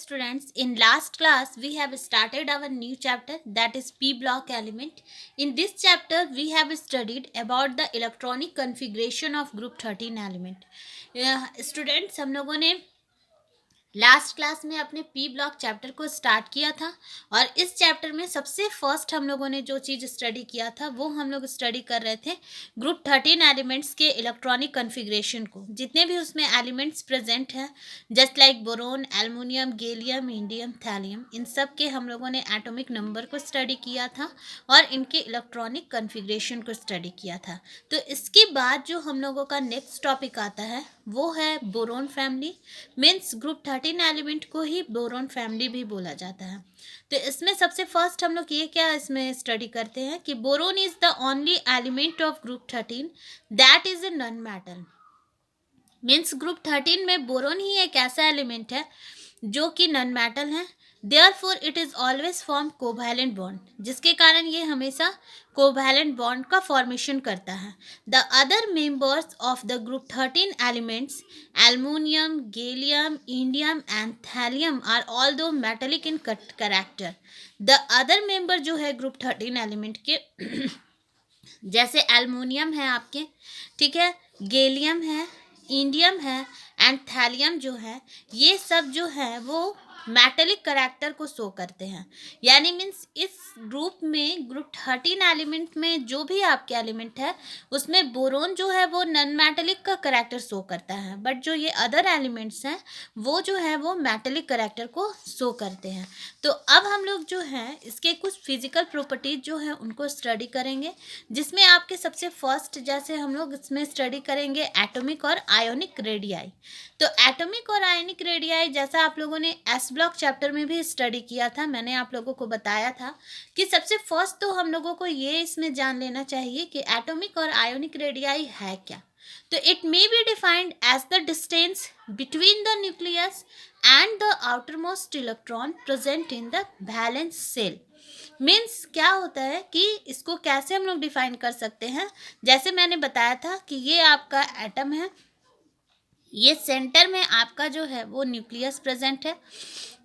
students, in last class we have started our new chapter, that is p block element. In this chapter we have studied about the electronic configuration of group 13 element. Students, हम लोगों ने last class में अपने P block chapter को start किया था और इस चैप्टर में सबसे फर्स्ट हम लोगों ने जो चीज़ स्टडी किया था वो हम लोग स्टडी कर रहे थे ग्रुप 13 एलिमेंट्स के इलेक्ट्रॉनिक कॉन्फ़िगरेशन को, जितने भी उसमें एलिमेंट्स प्रेजेंट हैं just like boron, aluminium, gallium, indium, thallium, इन सब के हम लोगों ने एटॉमिक नंबर को स्टडी किया था और इनके इलेक्ट्रॉनिक कॉन्फ़िगरेशन को स्टडी किया था। तो इसके बाद जो हम लोगों का नेक्स्ट टॉपिक आता है वो है boron family. Means group 13 element को ही बोरोन फैमिली भी बोला जाता है। तो इसमें सबसे फर्स्ट हम लोग ये क्या इसमें स्टडी करते हैं कि boron is the only element of group 13 that is a non metal. Means group 13 में बोरोन ही एक ऐसा एलिमेंट है जो कि नॉन मेटल है। Therefore it is always form covalent bond, जिसके कारण ये हमेशा कोवैलेंट बॉन्ड का फॉर्मेशन करता है। The other members of the group 13 elements aluminium, gallium, indium and thallium are all too metallic in character. The other member जो है group 13 element के जैसे एल्युमिनियम है आपके, ठीक है, गैलियम है, इंडियम है एंड थैलियम जो है, ये सब जो है वो मेटेलिक करेक्टर को शो करते हैं। यानी मीन्स इस ग्रुप में ग्रुप 13 एलिमेंट में जो भी आपके एलिमेंट है उसमें बोरोन जो है वो नॉन मेटेलिक का करेक्टर शो करता है, बट जो ये अदर एलिमेंट्स हैं वो जो है वो मेटेलिक करेक्टर को शो करते हैं। तो अब हम लोग जो है इसके कुछ फिजिकल प्रॉपर्टीज जो है उनको स्टडी करेंगे, जिसमें आपके सबसे फर्स्ट जैसे हम लोग इसमें स्टडी करेंगे एटॉमिक और आयोनिक रेडियाई। तो एटॉमिक और आयोनिक रेडियाई जैसा आप लोगों ने एस ब्लॉक चैप्टर में भी स्टडी किया था, मैंने आप लोगों को बताया था कि सबसे फर्स्ट तो हम लोगों को ये इसमें जान लेना चाहिए कि एटॉमिक और आयोनिक रेडियाई है क्या। तो it may be defined as the distance between the nucleus and the outermost electron present in the valence shell. Means क्या होता है कि इसको कैसे हम लोग डिफाइन कर सकते हैं, जैसे मैंने बताया था कि ये आपका एटम है, ये सेंटर में आपका जो है वो न्यूक्लियस प्रेजेंट है,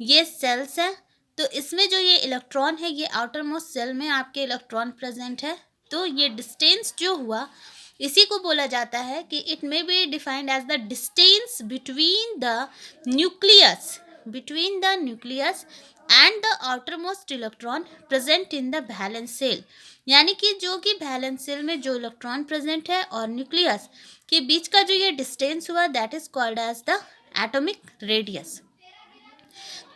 ये सेल्स है, तो इसमें जो ये इलेक्ट्रॉन है ये आउटर मोस्ट सेल में आपके इलेक्ट्रॉन प्रेजेंट है। तो ये डिस्टेंस जो हुआ इसी को बोला जाता है कि it may be defined as the distance between the nucleus and the outer most electron present in the valence shell. यानी कि जो कि वैलेंस सेल में जो इलेक्ट्रॉन प्रेजेंट है और न्यूक्लियस के बीच का जो ये डिस्टेंस हुआ that is called as the atomic radius.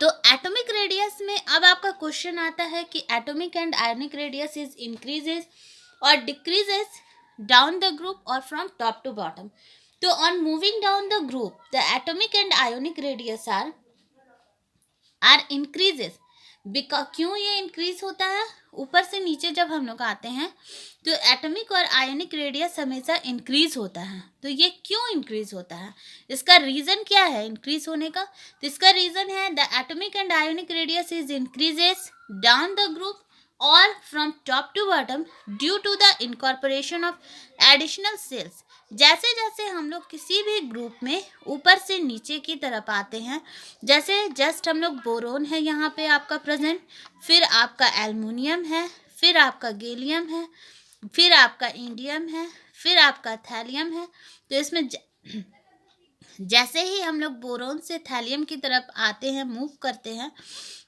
तो एटॉमिक रेडियस में अब आपका क्वेश्चन आता है कि atomic and ionic radius is increases और डिक्रीजेस डाउन द ग्रुप और फ्रॉम टॉप टू बॉटम। तो on moving down the group the atomic and ionic radius are increases. क्यों ये इंक्रीज होता है, ऊपर से नीचे जब हम लोग आते हैं तो एटॉमिक और आयोनिक रेडियस हमेशा इंक्रीज होता है। तो ये क्यों इंक्रीज होता है, इसका रीज़न क्या है इंक्रीज होने का? तो इसका रीज़न है the atomic and ionic radius is increases down the group और from top to bottom due to the incorporation of additional shells. जैसे जैसे हम लोग किसी भी ग्रुप में ऊपर से नीचे की तरफ आते हैं, जैसे जस्ट हम लोग बोरोन है यहाँ पे आपका प्रेजेंट, फिर आपका एल्युमिनियम है, फिर आपका गैलियम है, फिर आपका इंडियम है, फिर आपका थैलियम है। तो इसमें जैसे ही हम लोग बोरोन से थैलियम की तरफ आते हैं, मूव करते हैं,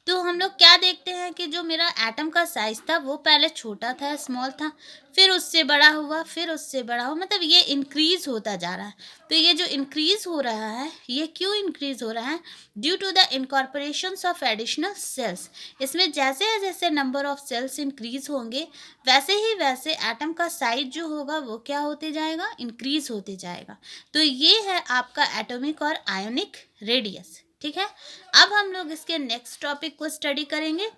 तो हम लोग क्या देखते हैं कि जो मेरा एटम का साइज था वो पहले छोटा था, स्मॉल था, फिर उससे बड़ा हुआ, फिर उससे बड़ा हुआ, मतलब ये इंक्रीज होता जा रहा है। तो ये जो इंक्रीज हो रहा है ये क्यों इंक्रीज हो रहा है? Due to the incorporations of additional shells. इसमें जैसे जैसे नंबर ऑफ सेल्स इंक्रीज होंगे वैसे ही वैसे एटम का साइज जो होगा वो क्या होते जाएगा, इंक्रीज होते जाएगा। तो ये है आपका एटॉमिक और आयोनिक रेडियस, ठीक है। अब हम लोग इसके नेक्स्ट टॉपिक को स्टडी करेंगे।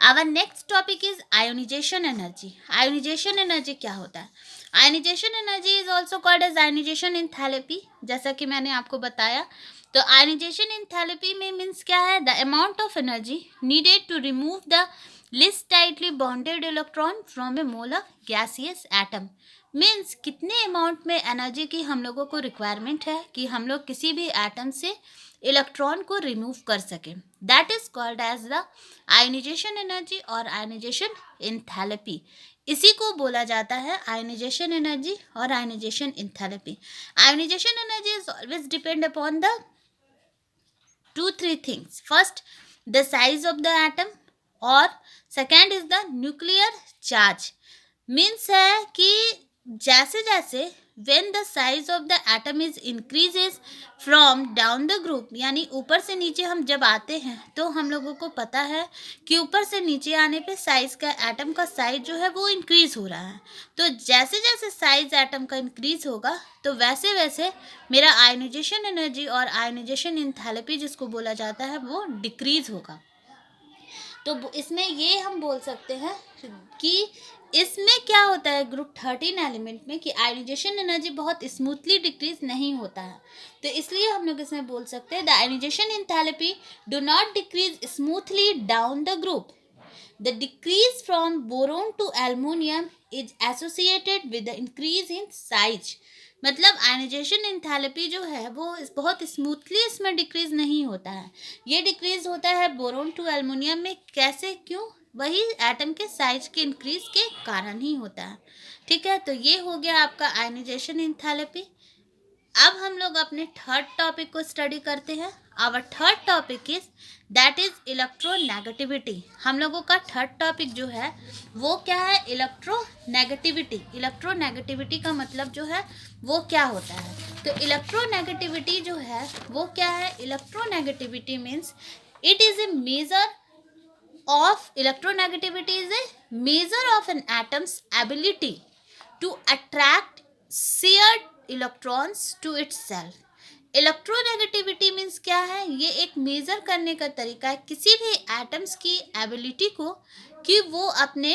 Our next topic is ionization energy. Ionization energy क्या होता है? Ionization energy is also called as ionization enthalpy, जैसा कि मैंने आपको बताया। तो आयोनाइजेशन एंथैल्पी में मीन्स क्या है? The amount of energy needed to remove the least tightly bonded electron from a mole of gaseous atom। Means कितने अमाउंट में एनर्जी की हम लोगों को रिक्वायरमेंट है कि हम लोग किसी भी एटम से इलेक्ट्रॉन को रिमूव कर सके। That is called as the ionization energy और आयनाइजेशन एंथैल्पी। इसी को बोला जाता है आयनाइजेशन एनर्जी और ionization enthalpy. Ionization energy is always depend upon the 2-3 things. First, the size of the atom, और second is the nuclear charge. Means है कि जैसे जैसे when the size of the atom is increases from down the group, यानी ऊपर से नीचे हम जब आते हैं तो हम लोगों को पता है कि ऊपर से नीचे आने पे साइज का एटम का साइज जो है वो इंक्रीज हो रहा है। तो जैसे जैसे साइज एटम का इंक्रीज होगा तो वैसे वैसे मेरा आयनाइजेशन एनर्जी और आयनाइजेशन एंथैल्पी जिसको बोला जाता है वो डिक्रीज होगा। तो इसमें ये हम बोल सकते हैं कि इसमें क्या होता है ग्रुप 13 एलिमेंट में कि आयनाइजेशन एनर्जी बहुत स्मूथली डिक्रीज नहीं होता है। तो इसलिए हम लोग इसमें बोल सकते हैं the ionization enthalpy do not decrease smoothly down the group. The decrease from boron to aluminium is associated with the increase in size. मतलब आयनाइजेशन एंथैल्पी जो है वो बहुत स्मूथली इसमें डिक्रीज नहीं होता है। ये डिक्रीज होता है बोरोन टू एल्युमिनियम में। कैसे, क्यों? वही एटम के साइज के इंक्रीज के कारण ही होता है। ठीक है, तो ये हो गया आपका आयनाइजेशन एंथैल्पी। अब हम लोग अपने थर्ड टॉपिक को स्टडी करते हैं। Our third topic is that is electronegativity. हम लोगों का थर्ड टॉपिक जो है वो क्या है? इलेक्ट्रोनेगेटिविटी। इलेक्ट्रोनेगेटिविटी का मतलब जो है वो क्या होता है? तो इलेक्ट्रोनेगेटिविटी जो है वो क्या है? Electronegativity means it is a measure of electronegativity is a measure of an atom's ability to attract shared electrons to itself. Electronegativity means क्या है? ये एक मेजर करने का तरीका है किसी भी एटम्स की एबिलिटी को कि वो अपने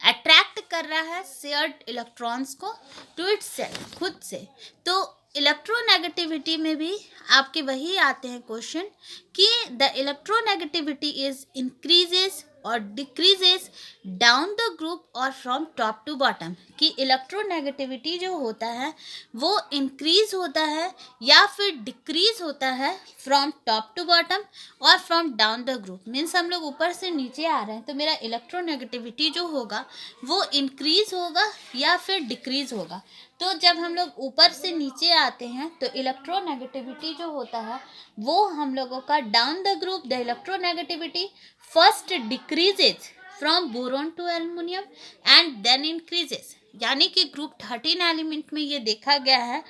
अट्रैक्ट कर रहा है शेयर्ड इलेक्ट्रॉन्स को टू इटसेल्फ, खुद से। तो इलेक्ट्रोनेगेटिविटी में भी आपके वही आते हैं क्वेश्चन कि द इलेक्ट्रोनेगेटिविटी इज इंक्रीजेस और डिक्रीजेस डाउन द ग्रुप और फ्रॉम टॉप टू बॉटम। कि इलेक्ट्रोनेगेटिविटी जो होता है वो इंक्रीज होता है या फिर डिक्रीज होता है फ्रॉम टॉप टू बॉटम और from down the group. Means हम लोग ऊपर से नीचे आ रहे हैं तो मेरा इलेक्ट्रोनेगेटिविटी जो होगा वो इंक्रीज होगा या फिर डिक्रीज होगा। तो जब हम लोग ऊपर से नीचे आते हैं तो इलेक्ट्रोनेगेटिविटी जो होता है वो हम लोगों का down the group the electronegativity first decreases from boron to aluminium and then increases. यानी कि ग्रुप 13 एलिमेंट में ये देखा गया है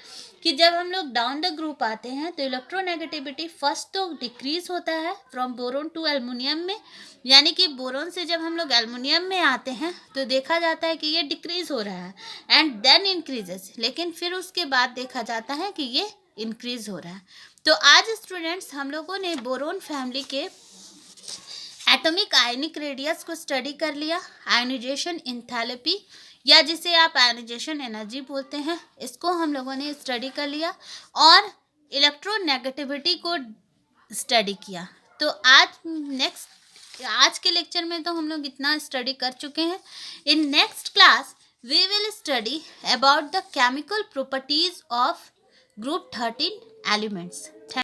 कि जब हम लोग डाउन द ग्रुप आते हैं तो इलेक्ट्रोनेगेटिविटी फर्स्ट तो डिक्रीज होता है फ्रॉम बोरोन टू एल्युमिनियम में। यानी कि बोरोन से जब हम लोग एल्युमिनियम में आते हैं तो देखा जाता है कि ये डिक्रीज हो रहा है एंड देन इंक्रीजेस। लेकिन फिर उसके बाद देखा जाता है कि ये इंक्रीज हो रहा है। तो आज स्टूडेंट्स हम लोगों ने बोरोन फैमिली के एटॉमिक आयनिक रेडियस को स्टडी कर लिया। आयनाइजेशन एंथैल्पी या जिसे आप आयनाइजेशन एनर्जी बोलते हैं इसको हम लोगों ने स्टडी कर लिया और इलेक्ट्रोनेगेटिविटी को स्टडी किया। तो आज के लेक्चर में तो हम लोग इतना स्टडी कर चुके हैं। In next class we will study about the chemical properties of group 13 elements.